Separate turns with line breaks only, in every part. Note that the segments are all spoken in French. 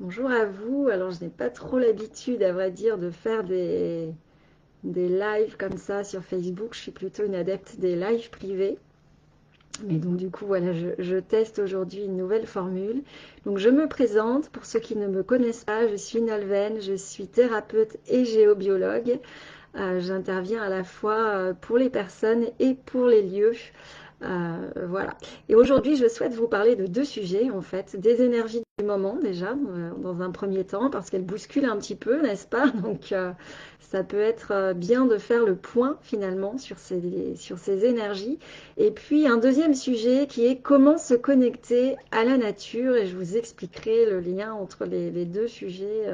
Bonjour à vous. Alors, je n'ai pas trop l'habitude, à vrai dire, de faire des lives comme ça sur Facebook. Je suis plutôt une adepte des lives privés. Mais donc, du coup, voilà, je teste aujourd'hui une nouvelle formule. Donc, je me présente. Pour ceux qui ne me connaissent pas, je suis Nolwenn. Je suis thérapeute et géobiologue. J'interviens à la fois pour les personnes et pour les lieux. Voilà. Et aujourd'hui, je souhaite vous parler de deux sujets, en fait. Des énergies du moment, déjà, dans un premier temps, parce qu'elles bousculent un petit peu, n'est-ce pas? Donc, ça peut être bien de faire le point, finalement, sur ces énergies. Et puis, un deuxième sujet qui est comment se connecter à la nature. Et je vous expliquerai le lien entre les deux sujets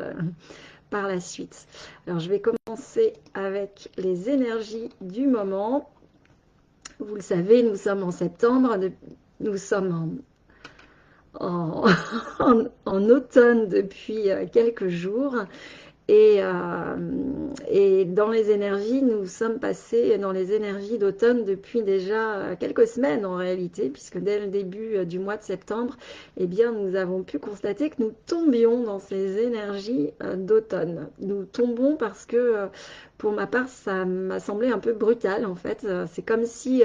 par la suite. Alors, je vais commencer avec les énergies du moment. Vous le savez, nous sommes en septembre, nous sommes en, en automne depuis quelques jours. Et dans les énergies, nous sommes passés dans les énergies d'automne depuis déjà quelques semaines en réalité, puisque dès le début du mois de septembre, eh bien, nous avons pu constater que nous tombions dans ces énergies d'automne. Nous tombons parce que, pour ma part, ça m'a semblé un peu brutal en fait. C'est comme si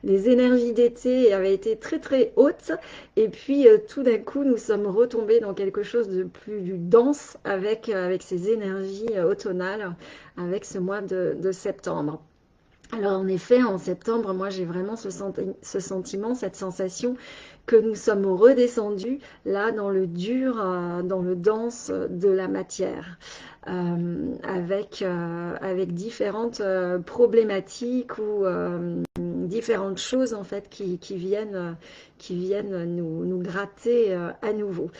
les énergies d'été avaient été très très hautes et puis tout d'un coup, nous sommes retombés dans quelque chose de plus dense avec ces énergies automnales, avec ce mois de septembre. Alors en effet, en septembre, moi j'ai vraiment ce sentiment, cette sensation que nous sommes redescendus là dans le dur, dans le dense de la matière, avec différentes problématiques ou différentes choses en fait qui viennent nous gratter à nouveau.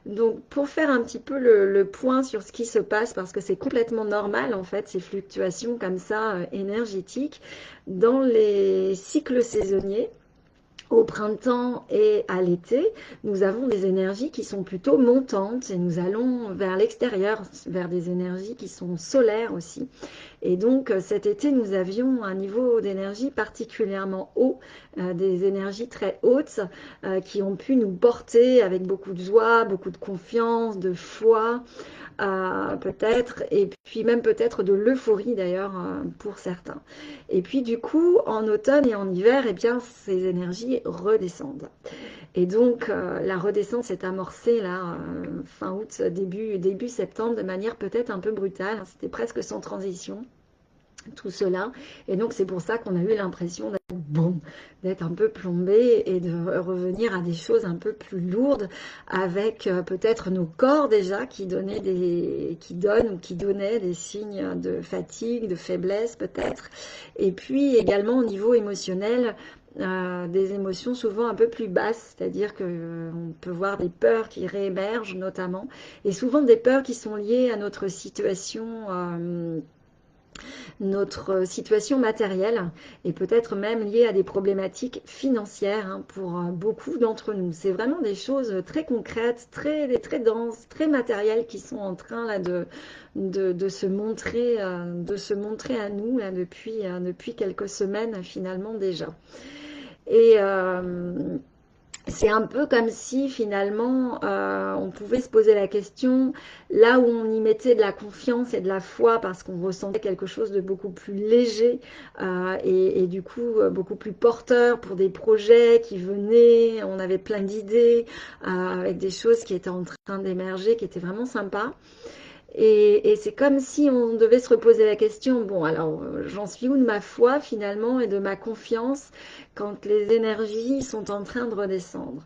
Donc, pour faire un petit peu le point sur ce qui se passe, parce que c'est complètement normal en fait, ces fluctuations comme ça énergétiques, dans les cycles saisonniers, au printemps et à l'été, nous avons des énergies qui sont plutôt montantes et nous allons vers l'extérieur, vers des énergies qui sont solaires aussi. Et donc cet été, nous avions un niveau d'énergie particulièrement haut, des énergies très hautes qui ont pu nous porter avec beaucoup de joie, beaucoup de confiance, de foi, peut-être, et puis même peut-être de l'euphorie d'ailleurs pour certains. Et puis du coup, en automne et en hiver, eh bien, ces énergies redescendent. Et donc, la redescente s'est amorcée là, fin août, début septembre, de manière peut-être un peu brutale. C'était presque sans transition tout cela. Et donc c'est pour ça qu'on a eu l'impression d'être bon, d'être un peu plombé et de revenir à des choses un peu plus lourdes avec peut-être nos corps déjà qui donnent ou qui donnaient des signes de fatigue, de faiblesse peut-être. Et puis également au niveau émotionnel, des émotions souvent un peu plus basses, c'est-à-dire que on peut voir des peurs qui réémergent notamment, et souvent des peurs qui sont liées à notre situation matérielle et peut-être même liée à des problématiques financières hein, pour beaucoup d'entre nous. C'est vraiment des choses très concrètes, très denses, très matérielles qui sont en train là, de se montrer à nous là, depuis quelques semaines finalement déjà. Et c'est un peu comme si finalement on pouvait se poser la question, là où on y mettait de la confiance et de la foi parce qu'on ressentait quelque chose de beaucoup plus léger et du coup beaucoup plus porteur pour des projets qui venaient, on avait plein d'idées avec des choses qui étaient en train d'émerger, qui étaient vraiment sympas. Et c'est comme si on devait se reposer la question, bon alors j'en suis où de ma foi finalement et de ma confiance quand les énergies sont en train de redescendre?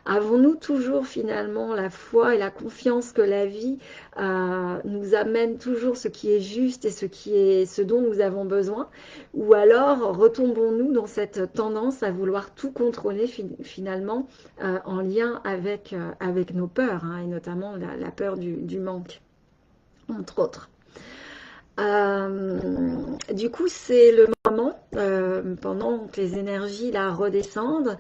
Avons-nous toujours finalement la foi et la confiance que la vie nous amène toujours ce qui est juste et ce dont nous avons besoin? Ou alors retombons-nous dans cette tendance à vouloir tout contrôler finalement en lien avec nos peurs hein, et notamment la peur du manque? Entre autres. Du coup, c'est le moment. pendant que les énergies là redescendent,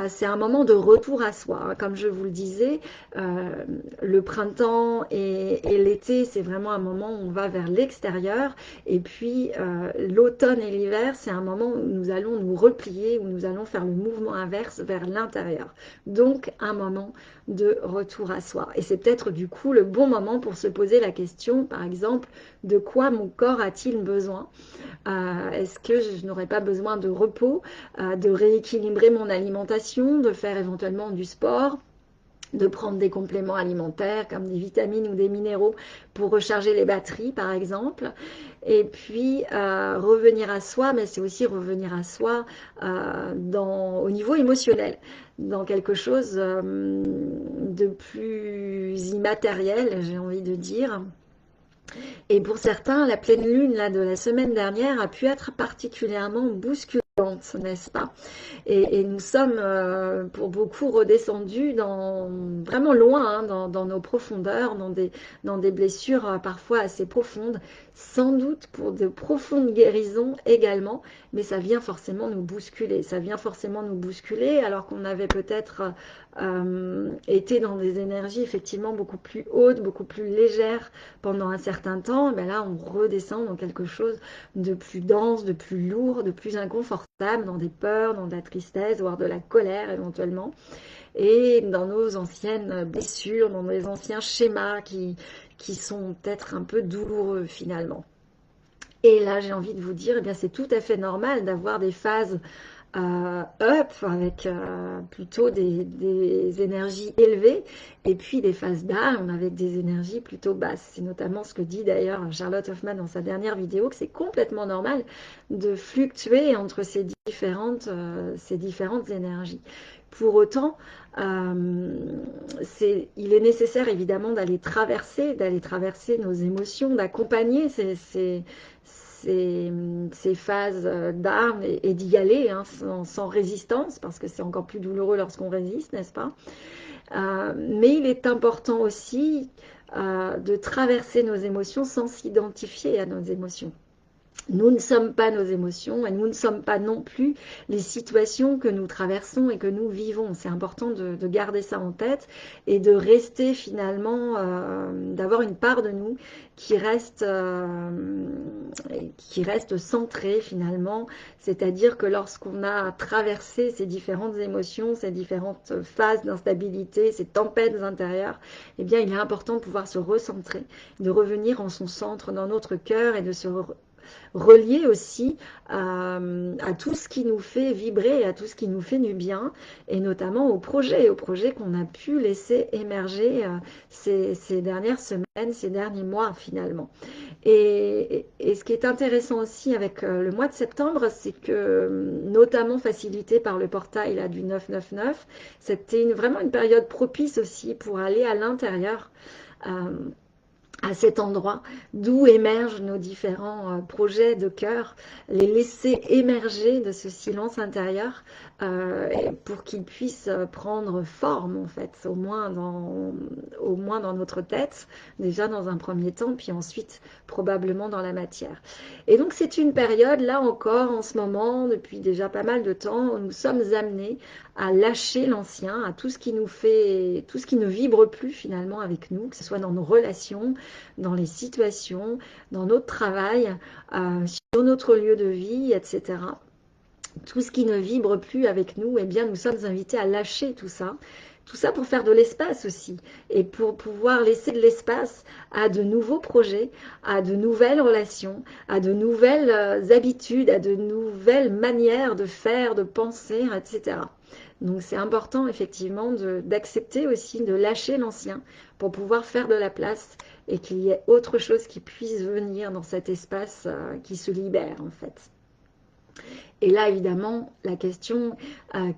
c'est un moment de retour à soi, hein. Comme je vous le disais, le printemps et l'été, c'est vraiment un moment où on va vers l'extérieur, et puis l'automne et l'hiver, c'est un moment où nous allons nous replier, où nous allons faire le mouvement inverse vers l'intérieur. Donc un moment de retour à soi. Et c'est peut-être du coup le bon moment pour se poser la question, par exemple, de quoi mon corps a-t-il besoin? Est-ce que je n'aurais pas besoin de repos, de rééquilibrer mon alimentation, de faire éventuellement du sport, de prendre des compléments alimentaires comme des vitamines ou des minéraux pour recharger les batteries par exemple, et puis revenir à soi, mais c'est aussi revenir à soi au niveau émotionnel, dans quelque chose de plus immatériel, j'ai envie de dire. Et pour certains, la pleine lune là, de la semaine dernière a pu être particulièrement bousculante, n'est-ce pas? Et nous sommes, pour beaucoup, redescendus vraiment loin, hein, dans nos profondeurs, dans des blessures parfois assez profondes, sans doute pour de profondes guérisons également, mais ça vient forcément nous bousculer. Ça vient forcément nous bousculer, alors qu'on avait peut-être été dans des énergies effectivement beaucoup plus hautes, beaucoup plus légères pendant un certain temps. Et bien là, on redescend dans quelque chose de plus dense, de plus lourd, de plus inconfortable, dans des peurs, dans de la tristesse, voire de la colère éventuellement, et dans nos anciennes blessures, dans nos anciens schémas qui sont peut-être un peu douloureux finalement. Et là, j'ai envie de vous dire, eh bien, c'est tout à fait normal d'avoir des phases up avec plutôt des énergies élevées, et puis des phases down avec des énergies plutôt basses. C'est notamment ce que dit d'ailleurs Charlotte Hoffman dans sa dernière vidéo, que c'est complètement normal de fluctuer entre ces différentes énergies. Pour autant, il est nécessaire évidemment d'aller traverser nos émotions, d'accompagner ces phases d'armes, et d'y aller, hein, sans résistance, parce que c'est encore plus douloureux lorsqu'on résiste, n'est-ce pas? Mais il est important aussi de traverser nos émotions sans s'identifier à nos émotions. Nous ne sommes pas nos émotions, et nous ne sommes pas non plus les situations que nous traversons et que nous vivons. C'est important de garder ça en tête, et de rester finalement, d'avoir une part de nous qui reste centrée finalement. C'est-à-dire que lorsqu'on a traversé ces différentes émotions, ces différentes phases d'instabilité, ces tempêtes intérieures, eh bien il est important de pouvoir se recentrer, de revenir en son centre, dans notre cœur, et de se relié aussi à tout ce qui nous fait vibrer, à tout ce qui nous fait du bien, et notamment aux projets qu'on a pu laisser émerger ces dernières semaines, ces derniers mois finalement. Et ce qui est intéressant aussi avec le mois de septembre, c'est que, notamment facilité par le portail là, du 999, c'était vraiment une période propice aussi pour aller à l'intérieur, à cet endroit d'où émergent nos différents projets de cœur, les laisser émerger de ce silence intérieur, pour qu'ils puissent prendre forme en fait, au moins dans notre tête, déjà dans un premier temps, puis ensuite probablement dans la matière. Et donc c'est une période, là encore, en ce moment, depuis déjà pas mal de temps, où nous sommes amenés à lâcher l'ancien, à tout ce qui ne vibre plus finalement avec nous, que ce soit dans nos relations, dans les situations, dans notre travail, sur notre lieu de vie, etc. Tout ce qui ne vibre plus avec nous, eh bien nous sommes invités à lâcher tout ça. Tout ça pour faire de l'espace aussi, et pour pouvoir laisser de l'espace à de nouveaux projets, à de nouvelles relations, à de nouvelles habitudes, à de nouvelles manières de faire, de penser, etc. Donc c'est important effectivement d'accepter aussi de lâcher l'ancien pour pouvoir faire de la place, et qu'il y ait autre chose qui puisse venir dans cet espace qui se libère en fait. Et là, évidemment, la question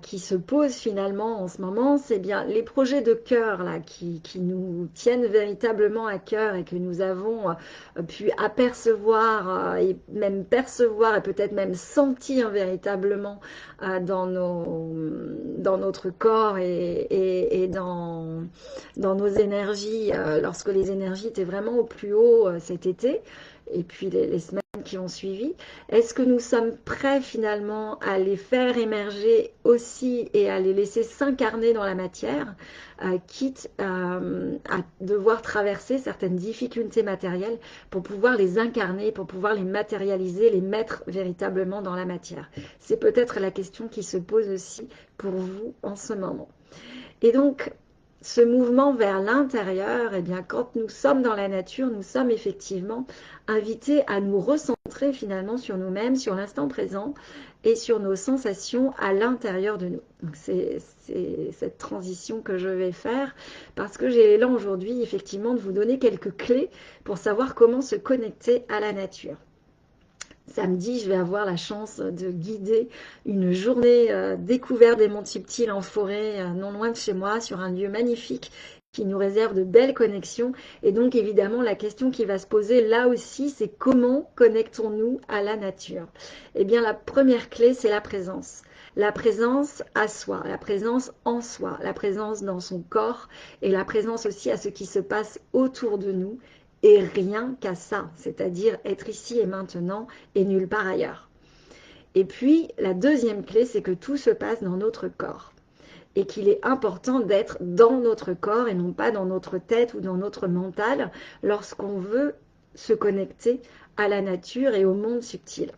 qui se pose finalement en ce moment, c'est bien les projets de cœur là, qui nous tiennent véritablement à cœur, et que nous avons pu apercevoir, et même percevoir, et peut-être même sentir véritablement dans notre corps, et dans nos énergies, lorsque les énergies étaient vraiment au plus haut cet été, et puis les semaines qui ont suivi, est-ce que nous sommes prêts finalement à les faire émerger aussi et à les laisser s'incarner dans la matière, quitte à devoir traverser certaines difficultés matérielles pour pouvoir les incarner, pour pouvoir les matérialiser, les mettre véritablement dans la matière? C'est peut-être la question qui se pose aussi pour vous en ce moment. Et donc, ce mouvement vers l'intérieur, eh bien, quand nous sommes dans la nature, nous sommes effectivement invités à nous recentrer finalement sur nous-mêmes, sur l'instant présent et sur nos sensations à l'intérieur de nous. Donc, c'est cette transition que je vais faire parce que j'ai l'élan aujourd'hui, effectivement, de vous donner quelques clés pour savoir comment se connecter à la nature. Samedi, je vais avoir la chance de guider une journée découverte des monts subtils en forêt, non loin de chez moi, sur un lieu magnifique qui nous réserve de belles connexions. Et donc, évidemment, la question qui va se poser là aussi, c'est comment connectons-nous à la nature? Eh bien, la première clé, c'est la présence. La présence à soi, la présence en soi, la présence dans son corps et la présence aussi à ce qui se passe autour de nous. Et rien qu'à ça, c'est-à-dire être ici et maintenant et nulle part ailleurs. Et puis, la deuxième clé, c'est que tout se passe dans notre corps et qu'il est important d'être dans notre corps et non pas dans notre tête ou dans notre mental lorsqu'on veut se connecter à la nature et au monde subtil.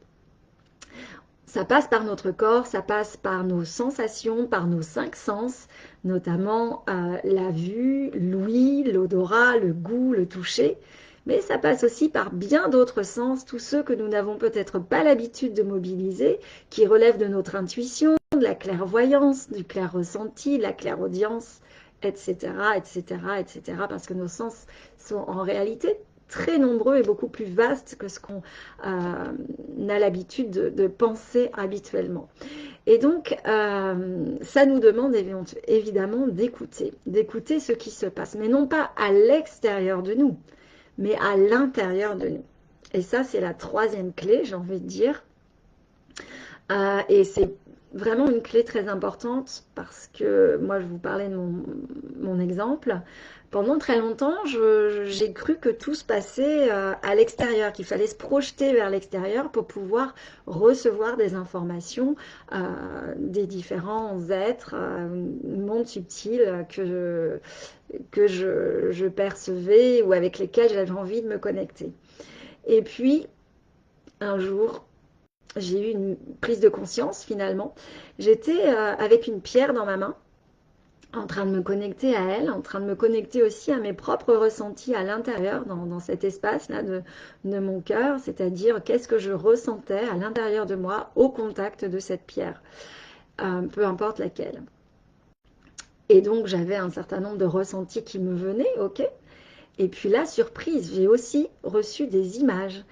Ça passe par notre corps, ça passe par nos sensations, par nos 5 sens, notamment la vue, l'ouïe, l'odorat, le goût, le toucher. Mais ça passe aussi par bien d'autres sens, tous ceux que nous n'avons peut-être pas l'habitude de mobiliser, qui relèvent de notre intuition, de la clairvoyance, du clair ressenti, de la clairaudience, etc., etc., etc., parce que nos sens sont en réalité très nombreux et beaucoup plus vastes que ce qu'on a l'habitude de penser habituellement. Et donc, ça nous demande évidemment d'écouter ce qui se passe, mais non pas à l'extérieur de nous, mais à l'intérieur de nous. Et ça, c'est la troisième clé, j'ai envie de dire. Et c'est vraiment une clé très importante parce que moi, je vous parlais de mon exemple. Pendant très longtemps, j'ai cru que tout se passait à l'extérieur, qu'il fallait se projeter vers l'extérieur pour pouvoir recevoir des informations des différents êtres, mondes subtils que je percevais ou avec lesquels j'avais envie de me connecter. Et puis, un jour, j'ai eu une prise de conscience finalement. J'étais avec une pierre dans ma main, en train de me connecter à elle, en train de me connecter aussi à mes propres ressentis à l'intérieur, dans cet espace-là de mon cœur, c'est-à-dire qu'est-ce que je ressentais à l'intérieur de moi au contact de cette pierre, peu importe laquelle. Et donc j'avais un certain nombre de ressentis qui me venaient, ok. Et puis là, surprise, j'ai aussi reçu des images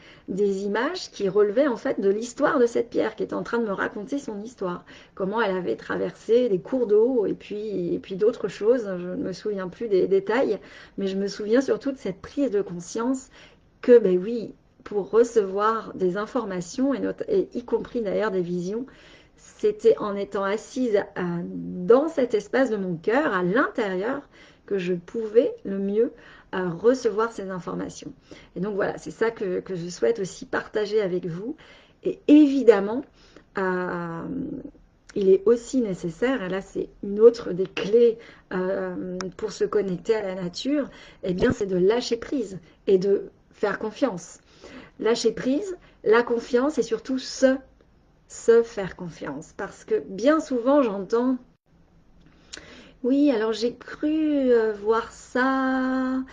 qui relevaient en fait de l'histoire de cette pierre qui est en train de me raconter son histoire, comment elle avait traversé des cours d'eau et puis d'autres choses. Je ne me souviens plus des détails, mais je me souviens surtout de cette prise de conscience que, ben oui, pour recevoir des informations et y compris d'ailleurs des visions, c'était en étant assise dans cet espace de mon cœur, à l'intérieur, que je pouvais le mieux recevoir ces informations. Et donc voilà, c'est ça que je souhaite aussi partager avec vous. Et évidemment, il est aussi nécessaire, et là c'est une autre des clés pour se connecter à la nature, eh bien c'est de lâcher prise et de faire confiance. Lâcher prise, la confiance et surtout se faire confiance. Parce que bien souvent j'entends oui, alors j'ai cru voir ça,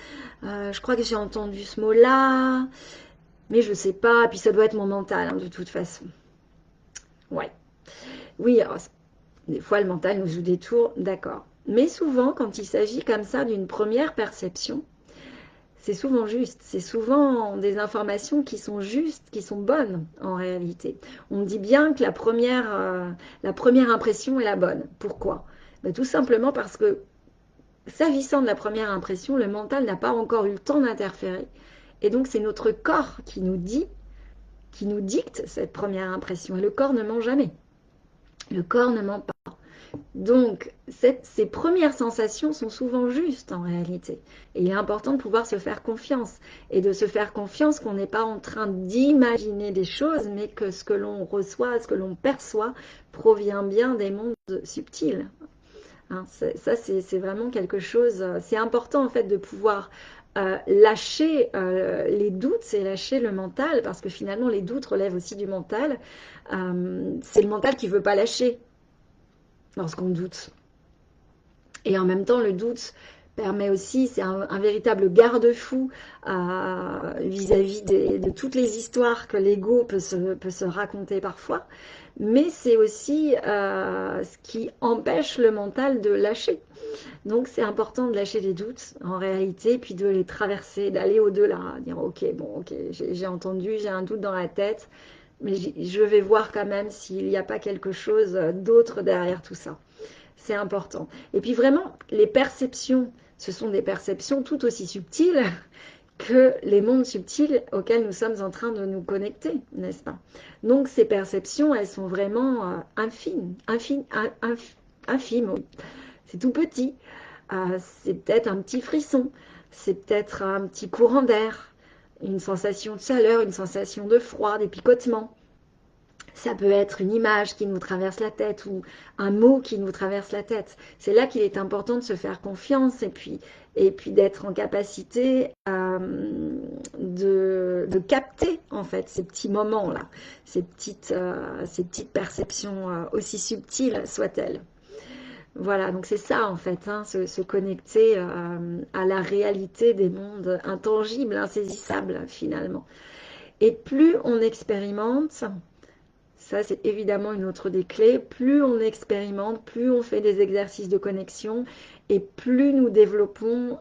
je crois que j'ai entendu ce mot-là, mais je sais pas, puis ça doit être mon mental hein, de toute façon. Ouais. Oui, alors, des fois le mental nous joue des tours, d'accord. Mais souvent, quand il s'agit comme ça d'une première perception, c'est souvent juste, c'est souvent des informations qui sont justes, qui sont bonnes en réalité. On dit bien que la première impression est la bonne. Pourquoi? Ben, tout simplement parce que s'agissant de la première impression, le mental n'a pas encore eu le temps d'interférer. Et donc c'est notre corps qui nous dicte cette première impression. Et le corps ne ment jamais. Le corps ne ment pas. Donc, ces premières sensations sont souvent justes en réalité. Et il est important de pouvoir se faire confiance. Et de se faire confiance qu'on n'est pas en train d'imaginer des choses, mais que ce que l'on reçoit, ce que l'on perçoit, provient bien des mondes subtils. Hein, ça, c'est vraiment quelque chose, c'est important en fait de pouvoir lâcher les doutes et lâcher le mental, parce que finalement les doutes relèvent aussi du mental. C'est le mental qui ne veut pas lâcher lorsqu'on doute. Et en même temps, le doute permet aussi, c'est un véritable garde-fou vis-à-vis de toutes les histoires que l'ego peut se raconter parfois, mais c'est aussi ce qui empêche le mental de lâcher. Donc c'est important de lâcher les doutes en réalité, puis de les traverser, d'aller au-delà, dire ok, bon, ok, j'ai entendu, j'ai un doute dans la tête, mais je vais voir quand même s'il n'y a pas quelque chose d'autre derrière tout ça. C'est important. Et puis vraiment, les perceptions, ce sont des perceptions tout aussi subtiles que les mondes subtils auxquels nous sommes en train de nous connecter, n'est-ce pas? Donc ces perceptions, elles sont vraiment infimes, infimes. C'est tout petit. C'est peut-être un petit frisson, c'est peut-être un petit courant d'air, une sensation de chaleur, une sensation de froid, des picotements. Ça peut être une image qui nous traverse la tête ou un mot qui nous traverse la tête. C'est là qu'il est important de se faire confiance et puis d'être en capacité de capter en fait ces petits moments-là, ces petites perceptions aussi subtiles soient-elles. Voilà, donc c'est ça en fait, hein, se connecter à la réalité des mondes intangibles, insaisissables finalement. Et plus on expérimente, ça, c'est évidemment une autre des clés. Plus on expérimente, plus on fait des exercices de connexion et plus nous développons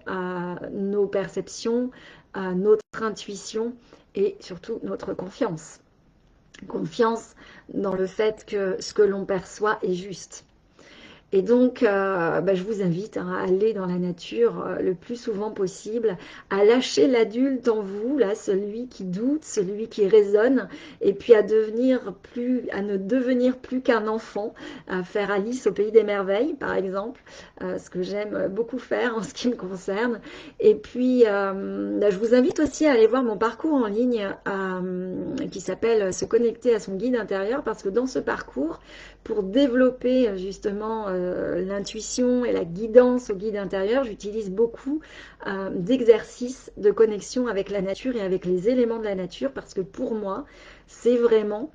nos perceptions, notre intuition et surtout notre confiance. Confiance dans le fait que ce que l'on perçoit est juste. Et donc, je vous invite à aller dans la nature le plus souvent possible, à lâcher l'adulte en vous, là, celui qui doute, celui qui raisonne, et puis à ne devenir plus qu'un enfant, à faire Alice au pays des merveilles, par exemple, ce que j'aime beaucoup faire en ce qui me concerne. Et puis, je vous invite aussi à aller voir mon parcours en ligne qui s'appelle Se connecter à son guide intérieur, parce que dans ce parcours, pour développer justement l'intuition et la guidance au guide intérieur, j'utilise beaucoup d'exercices de connexion avec la nature et avec les éléments de la nature, parce que pour moi, c'est vraiment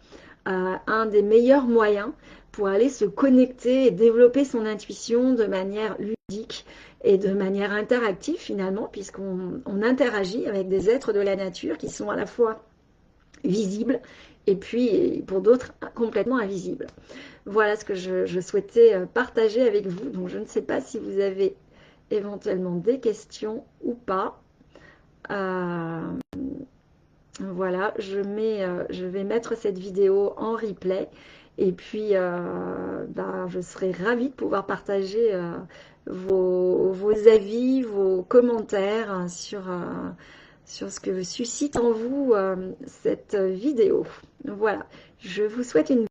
un des meilleurs moyens pour aller se connecter et développer son intuition de manière ludique et de manière interactive finalement, puisqu'on interagit avec des êtres de la nature qui sont à la fois visibles et puis pour d'autres complètement invisibles. Voilà ce que je souhaitais partager avec vous. Donc je ne sais pas si vous avez éventuellement des questions ou pas. Voilà, je vais mettre cette vidéo en replay et puis je serai ravie de pouvoir partager vos avis, vos commentaires hein, sur ce que suscite en vous cette vidéo. Voilà, je vous souhaite une